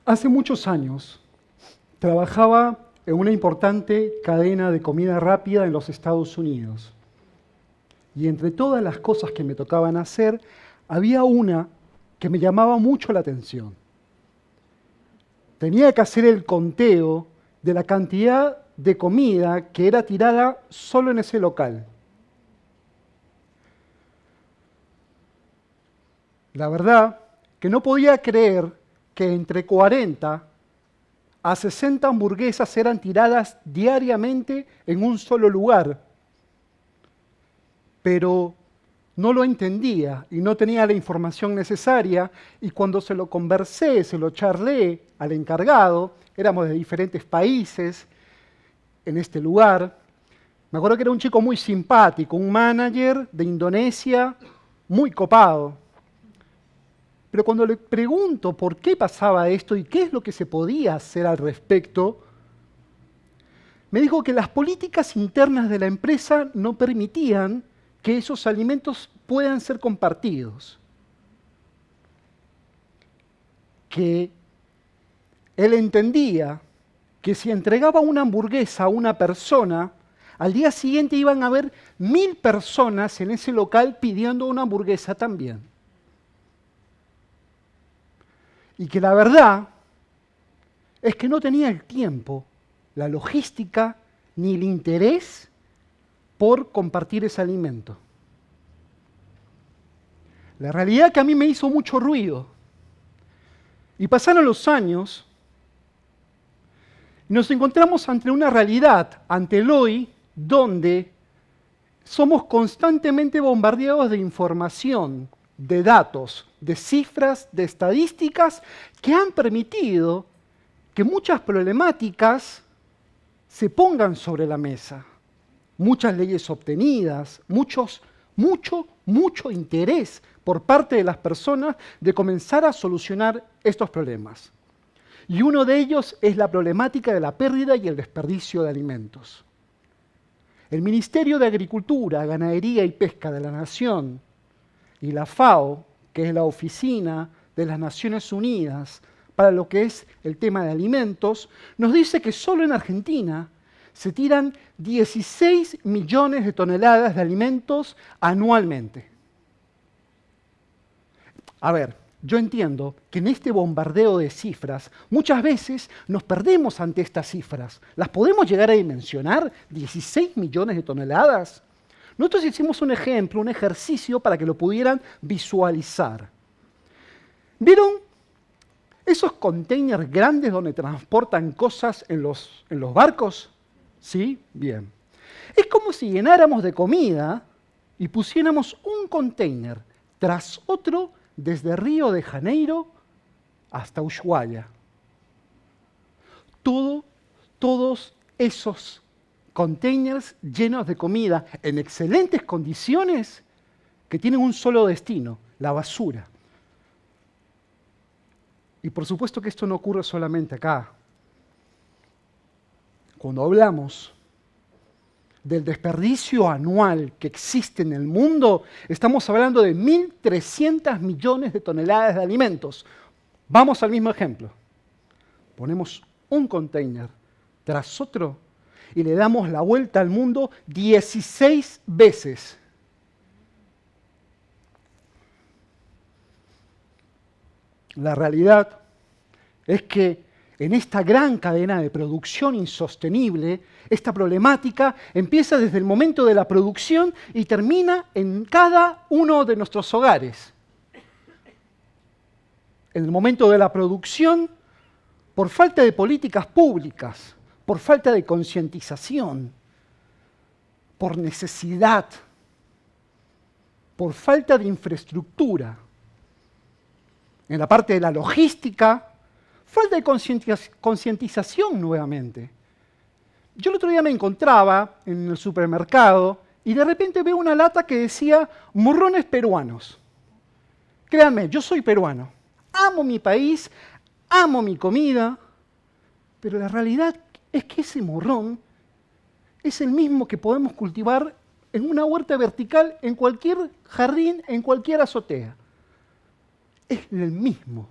Hace muchos años trabajaba en una importante cadena de comida rápida en los Estados Unidos. Y entre todas las cosas que me tocaban hacer, había una que me llamaba mucho la atención. Tenía que hacer el conteo de la cantidad de comida que era tirada solo en ese local. La verdad que no podía creer que entre 40 a 60 hamburguesas eran tiradas diariamente en un solo lugar. Pero no lo entendía y no tenía la información necesaria, y cuando se lo conversé, se lo charlé al encargado, éramos de diferentes países en este lugar. Me acuerdo que era un chico muy simpático, un manager de Indonesia, muy copado. Pero cuando le pregunto por qué pasaba esto y qué es lo que se podía hacer al respecto, me dijo que las políticas internas de la empresa no permitían que esos alimentos puedan ser compartidos. Que él entendía que si entregaba una hamburguesa a una persona, al día siguiente iban a haber 1000 personas en ese local pidiendo una hamburguesa también. Y que la verdad es que no tenía el tiempo, la logística ni el interés por compartir ese alimento. La realidad que a mí me hizo mucho ruido. Y pasaron los años y nos encontramos ante una realidad, ante el hoy, donde somos constantemente bombardeados de información, de datos, de cifras, de estadísticas que han permitido que muchas problemáticas se pongan sobre la mesa. Muchas leyes obtenidas, mucho interés por parte de las personas de comenzar a solucionar estos problemas. Y uno de ellos es la problemática de la pérdida y el desperdicio de alimentos. El Ministerio de Agricultura, Ganadería y Pesca de la Nación y la FAO, que es la Oficina de las Naciones Unidas para lo que es el tema de alimentos, nos dice que solo en Argentina se tiran 16 millones de toneladas de alimentos anualmente. A ver, yo entiendo que en este bombardeo de cifras muchas veces nos perdemos ante estas cifras. ¿Las podemos llegar a dimensionar? ¿16 millones de toneladas? Nosotros hicimos un ejemplo, un ejercicio para que lo pudieran visualizar. ¿Vieron esos containers grandes donde transportan cosas en los barcos? ¿Sí? Bien. Es como si llenáramos de comida y pusiéramos un container tras otro desde Río de Janeiro hasta Ushuaia. Todos esos containers llenos de comida en excelentes condiciones que tienen un solo destino, la basura. Y por supuesto que esto no ocurre solamente acá. Cuando hablamos del desperdicio anual que existe en el mundo, estamos hablando de 1.300 millones de toneladas de alimentos. Vamos al mismo ejemplo. Ponemos un container tras otro y le damos la vuelta al mundo 16 veces. La realidad es que en esta gran cadena de producción insostenible, esta problemática empieza desde el momento de la producción y termina en cada uno de nuestros hogares. En el momento de la producción, por falta de políticas públicas, por falta de concientización, por necesidad, por falta de infraestructura. En la parte de la logística, falta de concientización nuevamente. Yo el otro día me encontraba en el supermercado y de repente veo una lata que decía morrones peruanos. Créanme, yo soy peruano, amo mi país, amo mi comida, pero la realidad es que ese morrón es el mismo que podemos cultivar en una huerta vertical, en cualquier jardín, en cualquier azotea. Es el mismo.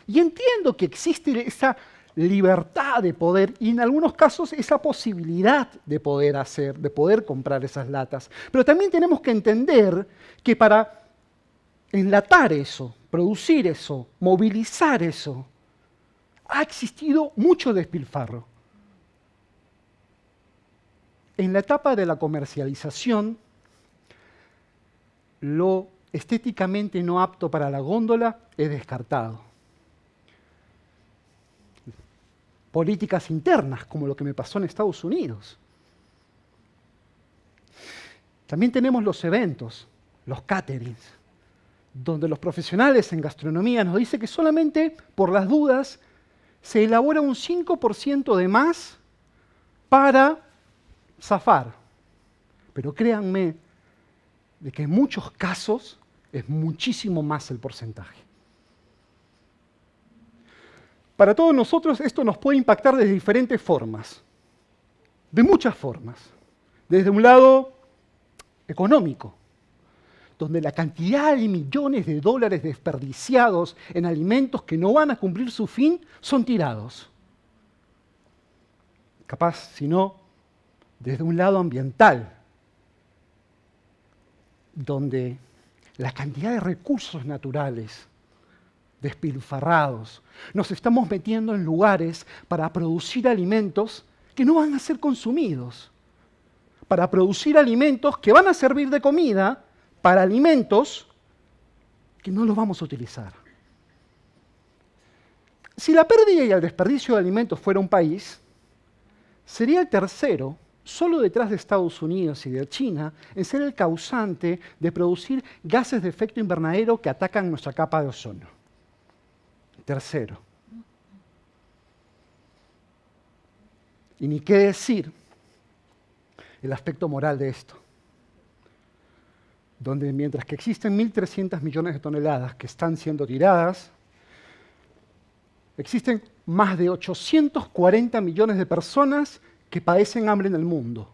Y entiendo que existe esa libertad de poder y en algunos casos esa posibilidad de poder hacer, de poder comprar esas latas. Pero también tenemos que entender que para enlatar eso, producir eso, movilizar eso, ha existido mucho despilfarro. En la etapa de la comercialización, lo estéticamente no apto para la góndola es descartado. Políticas internas, como lo que me pasó en Estados Unidos. También tenemos los eventos, los caterings, donde los profesionales en gastronomía nos dicen que solamente por las dudas se elabora un 5% de más para zafar. Pero créanme de que en muchos casos es muchísimo más el porcentaje. Para todos nosotros esto nos puede impactar de diferentes formas, de muchas formas. Desde un lado económico, donde la cantidad de millones de dólares desperdiciados en alimentos que no van a cumplir su fin son tirados. Capaz, si no, desde un lado ambiental, donde la cantidad de recursos naturales despilfarrados, nos estamos metiendo en lugares para producir alimentos que no van a ser consumidos, para producir alimentos que van a servir de comida para alimentos que no los vamos a utilizar. Si la pérdida y el desperdicio de alimentos fuera un país, sería el tercero, solo detrás de Estados Unidos y de China, en ser el causante de producir gases de efecto invernadero que atacan nuestra capa de ozono. Tercero. Y ni qué decir el aspecto moral de esto, donde mientras que existen 1.300 millones de toneladas que están siendo tiradas, existen más de 840 millones de personas que padecen hambre en el mundo.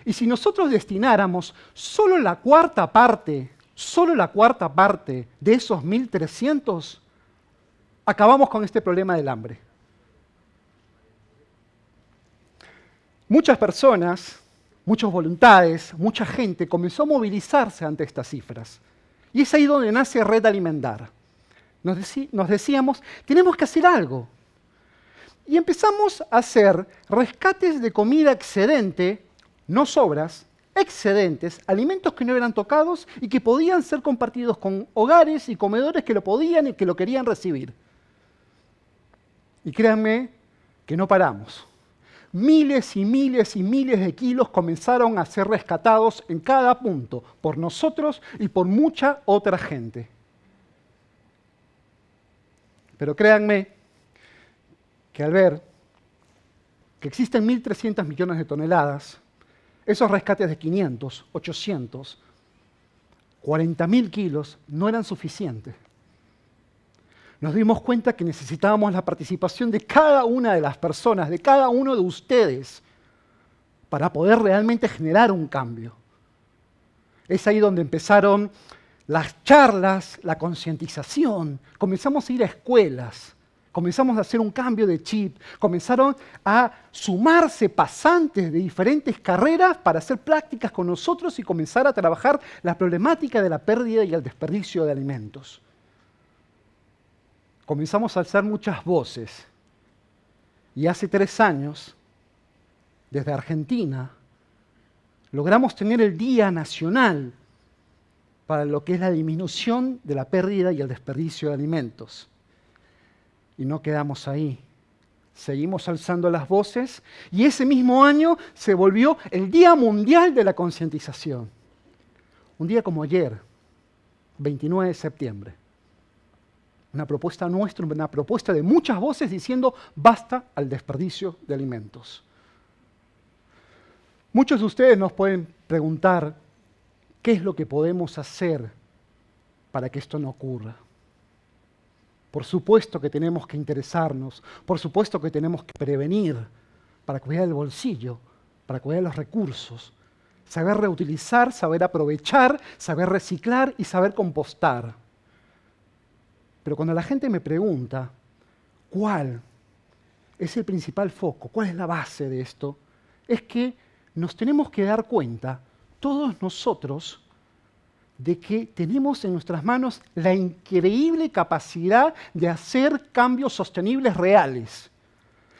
Y si nosotros destináramos solo la cuarta parte de esos 1.300, acabamos con este problema del hambre. Muchas personas, muchos voluntades, mucha gente comenzó a movilizarse ante estas cifras. Y es ahí donde nace Red Alimentar. Nos decíamos, tenemos que hacer algo. Y empezamos a hacer rescates de comida excedente, no sobras, excedentes, alimentos que no eran tocados y que podían ser compartidos con hogares y comedores que lo podían y que lo querían recibir. Y créanme que no paramos. Miles y miles y miles de kilos comenzaron a ser rescatados en cada punto, por nosotros y por mucha otra gente. Pero créanme que al ver que existen 1.300 millones de toneladas, esos rescates de 500, 800, 40.000 kilos no eran suficientes. Nos dimos cuenta que necesitábamos la participación de cada una de las personas, de cada uno de ustedes, para poder realmente generar un cambio. Es ahí donde empezaron las charlas, la concientización. Comenzamos a ir a escuelas, comenzamos a hacer un cambio de chip, comenzaron a sumarse pasantes de diferentes carreras para hacer prácticas con nosotros y comenzar a trabajar la problemática de la pérdida y el desperdicio de alimentos. Comenzamos a alzar muchas voces y hace 3 años, desde Argentina, logramos tener el Día Nacional para lo que es la disminución de la pérdida y el desperdicio de alimentos. Y no quedamos ahí. Seguimos alzando las voces y ese mismo año se volvió el Día Mundial de la Concientización. Un día como ayer, 29 de septiembre. Una propuesta nuestra, una propuesta de muchas voces diciendo basta al desperdicio de alimentos. Muchos de ustedes nos pueden preguntar qué es lo que podemos hacer para que esto no ocurra. Por supuesto que tenemos que interesarnos, por supuesto que tenemos que prevenir para cuidar el bolsillo, para cuidar los recursos, saber reutilizar, saber aprovechar, saber reciclar y saber compostar. Pero cuando la gente me pregunta, ¿cuál es el principal foco? ¿Cuál es la base de esto? Es que nos tenemos que dar cuenta, todos nosotros, de que tenemos en nuestras manos la increíble capacidad de hacer cambios sostenibles reales.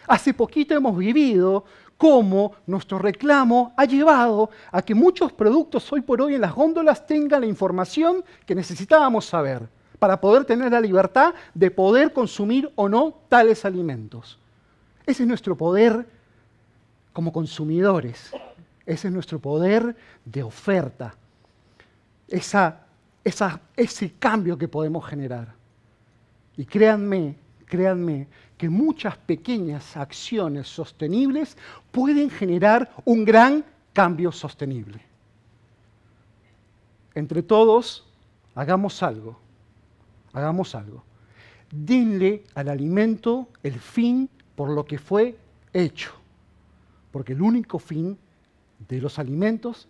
Hace poquito hemos vivido cómo nuestro reclamo ha llevado a que muchos productos hoy por hoy en las góndolas tengan la información que necesitábamos saber para poder tener la libertad de poder consumir o no tales alimentos. Ese es nuestro poder como consumidores. Ese es nuestro poder de oferta. Ese cambio que podemos generar. Y créanme que muchas pequeñas acciones sostenibles pueden generar un gran cambio sostenible. Entre todos, hagamos algo. Denle al alimento el fin por lo que fue hecho. Porque el único fin de los alimentos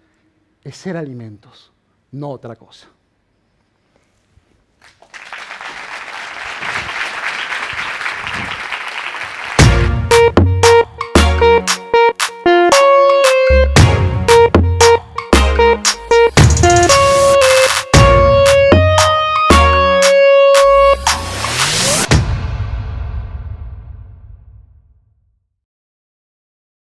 es ser alimentos, no otra cosa.